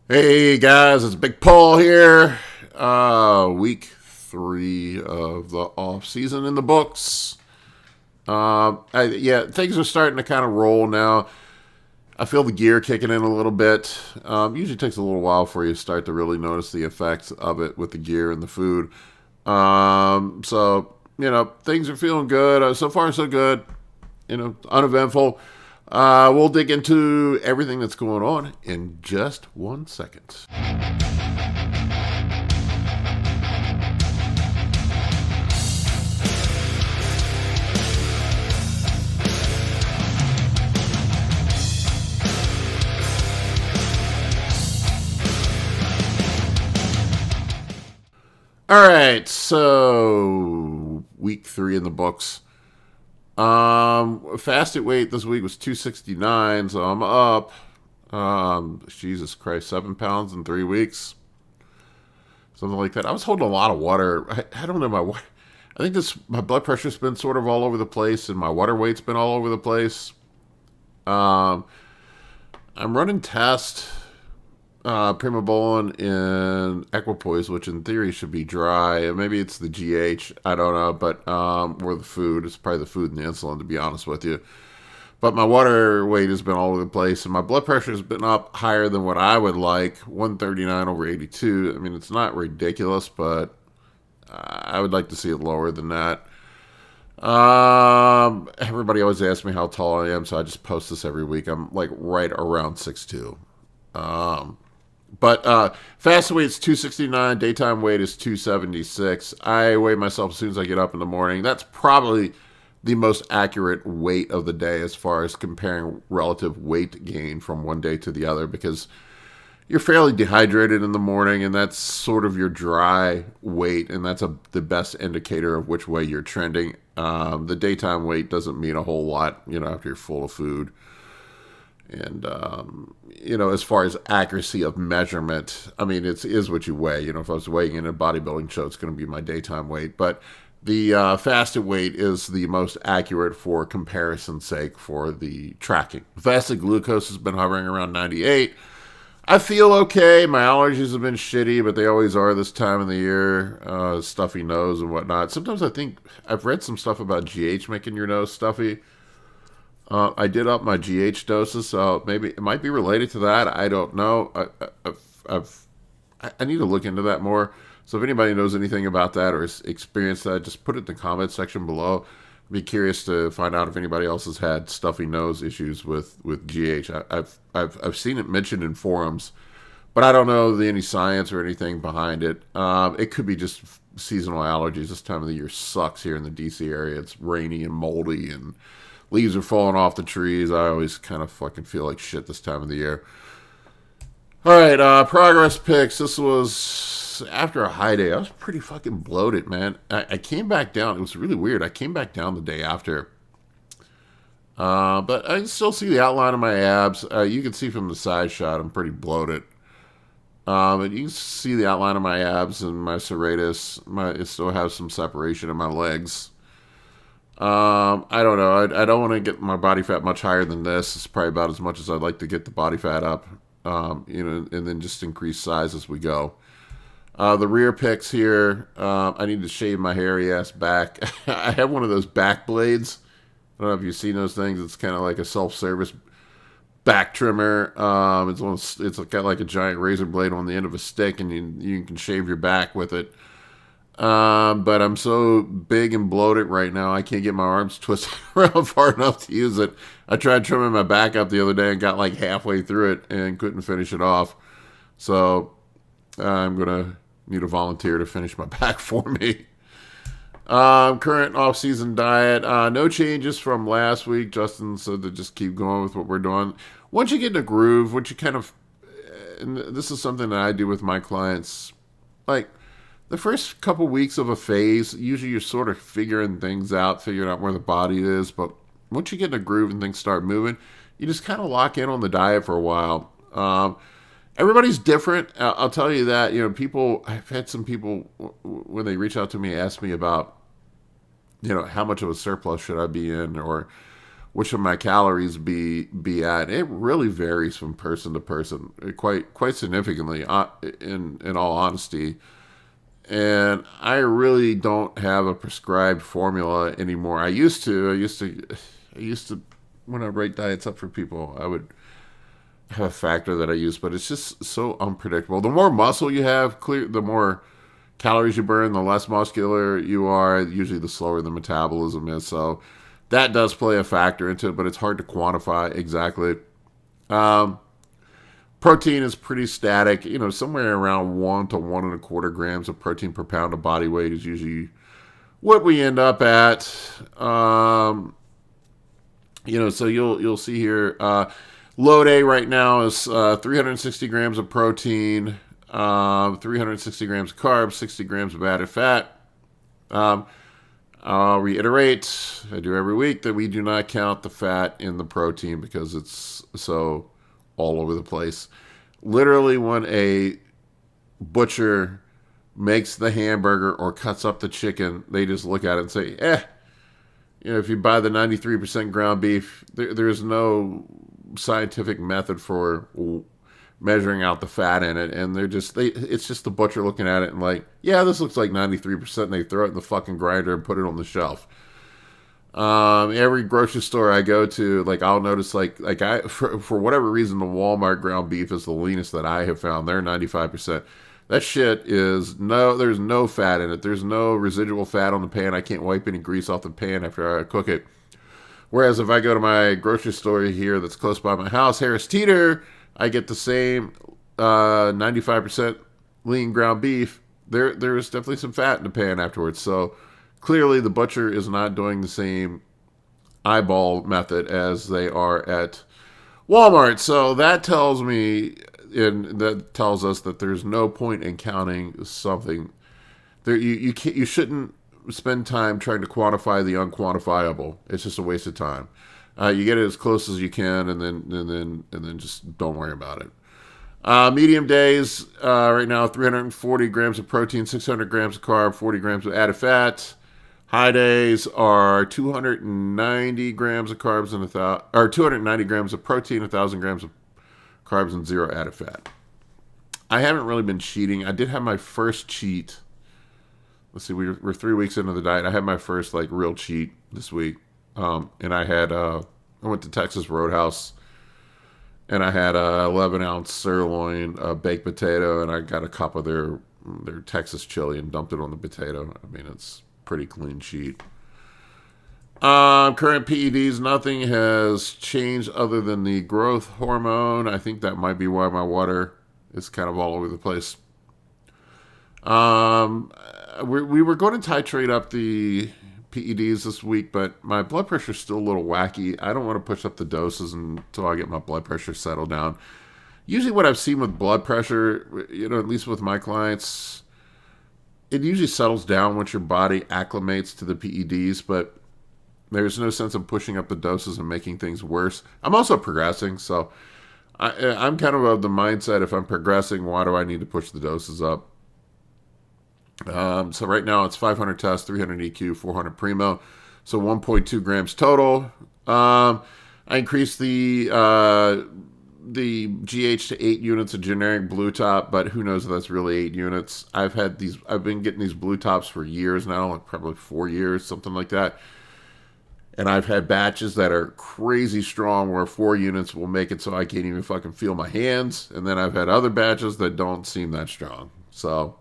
Hey guys, it's Big Paul here. Week 3 of the off season in the books. Yeah, things are starting to kind of roll now. I feel the gear kicking in a little bit. Usually takes a little while for you to start to really notice the effects of it with the gear and the food. Things are feeling good. So far, so good. Uneventful. We'll dig into everything that's going on in just 1 second. All right, so week 3 in the books. Fasted weight this week was 269, so I'm up. Jesus Christ, 7 pounds in 3 weeks, something like that. I was holding a lot of water. I don't know I think my blood pressure's been sort of all over the place, and my water weight's been all over the place. Um, I'm running tests. Primobolan and equipoise, which in theory should be dry. Maybe it's the GH. I don't know, but or the food. It's probably the food and the insulin, to be honest with you. But my water weight has been all over the place, and my blood pressure has been up higher than what I would like. 139 over 82. I mean, it's not ridiculous, but I would like to see it lower than that. Everybody always asks me how tall I am, so I just post this every week. I'm like right around 6'2". But fasted weight is 269. Daytime weight is 276. I weigh myself as soon as I get up in the morning. That's probably the most accurate weight of the day as far as comparing relative weight gain from one day to the other, because you're fairly dehydrated in the morning, and that's sort of your dry weight, and that's the best indicator of which way you're trending. The daytime weight doesn't mean a whole lot, after you're full of food. And, as far as accuracy of measurement, I mean, it is what you weigh. If I was weighing in a bodybuilding show, it's going to be my daytime weight. But the fasted weight is the most accurate for comparison's sake for the tracking. Fasted glucose has been hovering around 98. I feel okay. My allergies have been shitty, but they always are this time of the year. Stuffy nose and whatnot. Sometimes I think I've read some stuff about GH making your nose stuffy. I did up my GH doses, so maybe it might be related to that. I don't know. I need to look into that more. So if anybody knows anything about that or has experienced that, just put it in the comment section below. I'd be curious to find out if anybody else has had stuffy nose issues with GH. I've seen it mentioned in forums, but I don't know any science or anything behind it. It could be just seasonal allergies. This time of the year sucks here in the DC area. It's rainy and moldy, and leaves are falling off the trees. I always kind of fucking feel like shit this time of the year. All right, progress pics. This was after a high day. I was pretty fucking bloated, man. I came back down. It was really weird. I came back down the day after. But I can still see the outline of my abs. You can see from the side shot I'm pretty bloated. But you can see the outline of my abs and my serratus. It still has some separation in my legs. I don't know. I don't want to get my body fat much higher than this. It's probably about as much as I'd like to get the body fat up. And then just increase size as we go. The rear pics here. I need to shave my hairy ass back. I have one of those back blades. I don't know if you've seen those things. It's kind of like a self-service back trimmer. It's got like a giant razor blade on the end of a stick, and you can shave your back with it. But I'm so big and bloated right now, I can't get my arms twisted around far enough to use it. I tried trimming my back up the other day and got like halfway through it and couldn't finish it off. So I'm going to need a volunteer to finish my back for me. Current off-season diet. No changes from last week. Justin said to just keep going with what we're doing. Once you get in a groove, once you kind of, and this is something that I do with my clients, like, the first couple weeks of a phase, usually you're sort of figuring things out, figuring out where the body is. But once you get in a groove and things start moving, you just kind of lock in on the diet for a while. Everybody's different. I'll tell you that. I've had some people, when they reach out to me, ask me about, how much of a surplus should I be in, or what should my calories be at. It really varies from person to person, quite significantly. In all honesty, and I really don't have a prescribed formula anymore. I used to. I used to. When I write diets up for people, I would have a factor that I use, but it's just so unpredictable. The more muscle you have, the more calories you burn, the less muscular you are. Usually, the slower the metabolism is. So that does play a factor into it, but it's hard to quantify exactly. Um, Protein is pretty static. Somewhere around 1 to 1.25 grams of protein per pound of body weight is usually what we end up at. So you'll see here. Low day right now is 360 grams of protein, 360 grams of carbs, 60 grams of added fat. I'll reiterate, I do every week, that we do not count the fat in the protein because it's so all over the place. Literally, when a butcher makes the hamburger or cuts up the chicken, they just look at it and say, if you buy the 93% ground beef, there's no scientific method for measuring out the fat in it, and it's just the butcher looking at it and like, yeah, this looks like 93%, and they throw it in the fucking grinder and put it on the shelf. Every grocery store I go to, like, I'll notice, for whatever reason, the Walmart ground beef is the leanest that I have found. They're 95%. That shit there's no fat in it. There's no residual fat on the pan. I can't wipe any grease off the pan after I cook it. Whereas if I go to my grocery store here that's close by my house, Harris Teeter, I get the same 95% lean ground beef. There's definitely some fat in the pan afterwards. So clearly the butcher is not doing the same eyeball method as they are at Walmart. So that tells me, and that tells us that there's no point in counting something. You shouldn't spend time trying to quantify the unquantifiable. It's just a waste of time. You get it as close as you can, and then just don't worry about it. Medium days right now, 340 grams of protein, 600 grams of carb, 40 grams of added fat. High days are 290 grams of carbs and 290 grams of protein, 1,000 grams of carbs, and 0 added fat. I haven't really been cheating. I did have my first cheat. Let's see, we're 3 weeks into the diet. I had my first real cheat this week, and I went to Texas Roadhouse, and I had a 11-ounce sirloin baked potato, and I got a cup of their Texas chili and dumped it on the potato. I mean, it's pretty clean cheat. Current PEDs, nothing has changed other than the growth hormone. I think that might be why my water is kind of all over the place. We were going to titrate up the PEDs this week, but my blood pressure is still a little wacky. I don't want to push up the doses until I get my blood pressure settled down. Usually what I've seen with blood pressure, at least with my clients, it usually settles down once your body acclimates to the PEDs, but there's no sense of pushing up the doses and making things worse. I'm also progressing, so I'm kind of the mindset, if I'm progressing, why do I need to push the doses up? So right now it's 500 tests, 300 EQ, 400 Primo, so 1.2 grams total. I increased the GH to 8 units of generic blue top, but who knows if that's really 8 units. I've been getting these blue tops for years now, probably 4 years, something like that. And I've had batches that are crazy strong where 4 units will make it so I can't even fucking feel my hands. And then I've had other batches that don't seem that strong. So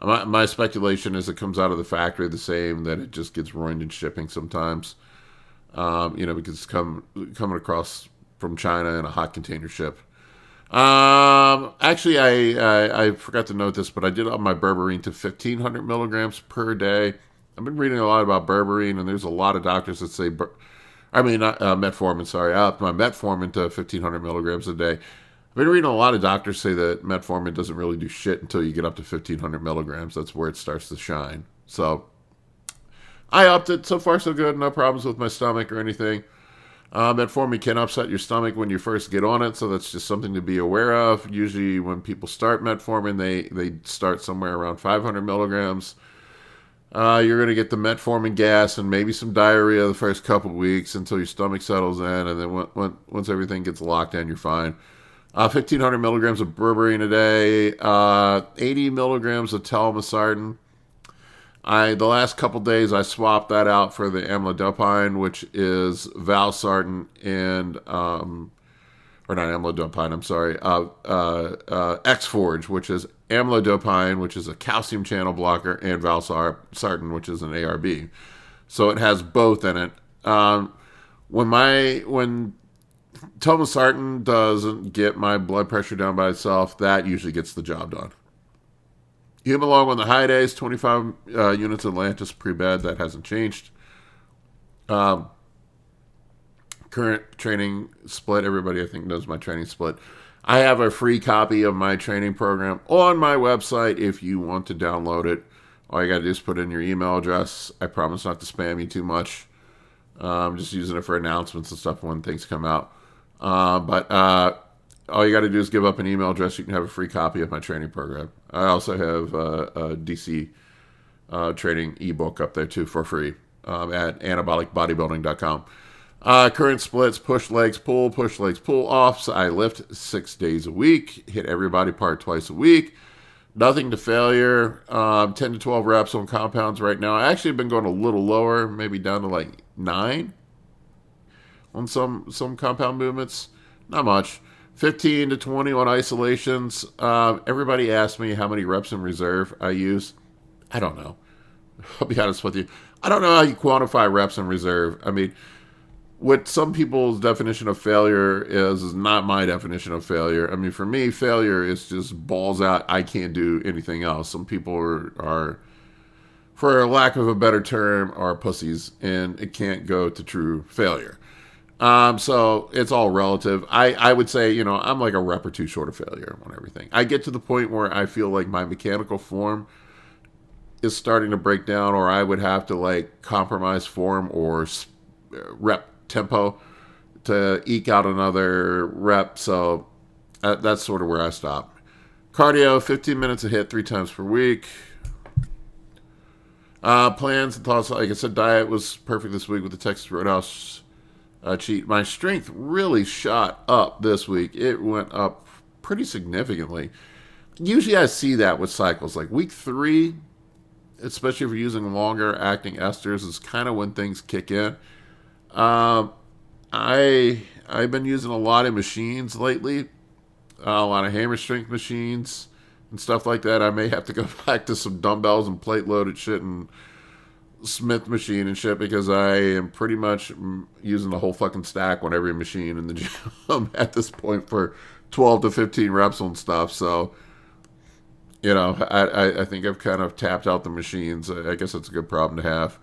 my speculation is it comes out of the factory the same, that it just gets ruined in shipping sometimes. Because it's coming across from China in a hot container ship. Actually, I forgot to note this, but I did up my berberine to 1,500 milligrams per day. I've been reading a lot about berberine, and there's a lot of doctors that say, metformin, sorry. I upped my metformin to 1,500 milligrams a day. I've been reading a lot of doctors say that metformin doesn't really do shit until you get up to 1,500 milligrams. That's where it starts to shine. So I upped it. So far, so good. No problems with my stomach or anything. Metformin can upset your stomach when you first get on it, so that's just something to be aware of. Usually when people start metformin, they start somewhere around 500 milligrams. You're going to get the metformin gas and maybe some diarrhea the first couple of weeks until your stomach settles in, and then once everything gets locked in, you're fine. 1,500 milligrams of berberine a day, 80 milligrams of telmisartan. The last couple days I swapped that out for the amlodipine, which is valsartan and or not amlodipine, I'm sorry, X-Forge, which is amlodipine, which is a calcium channel blocker, and valsartan, which is an ARB. So it has both in it. When telmisartan doesn't get my blood pressure down by itself, that usually gets the job done. Humalog on the high days, 25 units of Atlantis pre-bed. That hasn't changed. Current training split. Everybody, I think, knows my training split. I have a free copy of my training program on my website if you want to download it. All you got to do is put in your email address. I promise not to spam you too much. I'm just using it for announcements and stuff when things come out. But all you got to do is give up an email address. You can have a free copy of my training program. I also have a DC training ebook up there too for free at anabolicbodybuilding.com. Current splits: push legs pull off. So I lift 6 days a week, hit every body part twice a week. Nothing to failure. 10 to 12 reps on compounds right now. I actually have been going a little lower, maybe down to like 9 on some compound movements. Not much. 15 to 20 on isolations. Everybody asked me how many reps in reserve I use. I don't know. I'll be honest with you. I don't know how you quantify reps in reserve. I mean, what some people's definition of failure is not my definition of failure. I mean, for me, failure is just balls out. I can't do anything else. Some people are, for lack of a better term, are pussies, and it can't go to true failure. So it's all relative. I would say, I'm like a rep or two short of failure on everything. I get to the point where I feel like my mechanical form is starting to break down, or I would have to like compromise form or rep tempo to eke out another rep. So that's sort of where I stop. Cardio, 15 minutes a hit 3 times per week. Plans and thoughts. Like I said, diet was perfect this week with the Texas Roadhouse cheat. My strength really shot up this week. It went up pretty significantly. Usually I see that with cycles. Like week 3, especially if you're using longer acting esters, is kind of when things kick in. I've been using a lot of machines lately, a lot of hammer strength machines and stuff like that. I may have to go back to some dumbbells and plate loaded shit and Smith machine and shit, because I am pretty much using the whole fucking stack on every machine in the gym at this point for 12 to 15 reps on stuff. So, I think I've kind of tapped out the machines. I guess that's a good problem to have.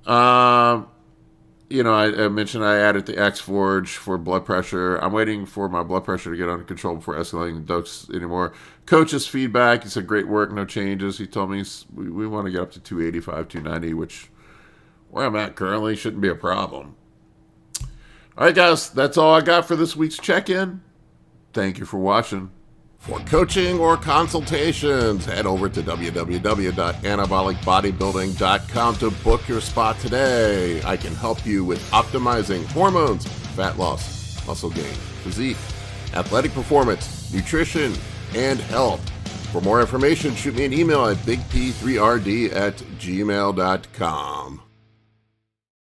I mentioned I added the X-Forge for blood pressure. I'm waiting for my blood pressure to get under control before escalating the dose anymore. Coach's feedback, he said, great work, no changes. He told me we want to get up to 285, 290, which where I'm at currently shouldn't be a problem. All right, guys, that's all I got for this week's check-in. Thank you for watching. For coaching or consultations, head over to www.anabolicbodybuilding.com to book your spot today. I can help you with optimizing hormones, fat loss, muscle gain, physique, athletic performance, nutrition, and health. For more information, shoot me an email at bigp3rd@gmail.com.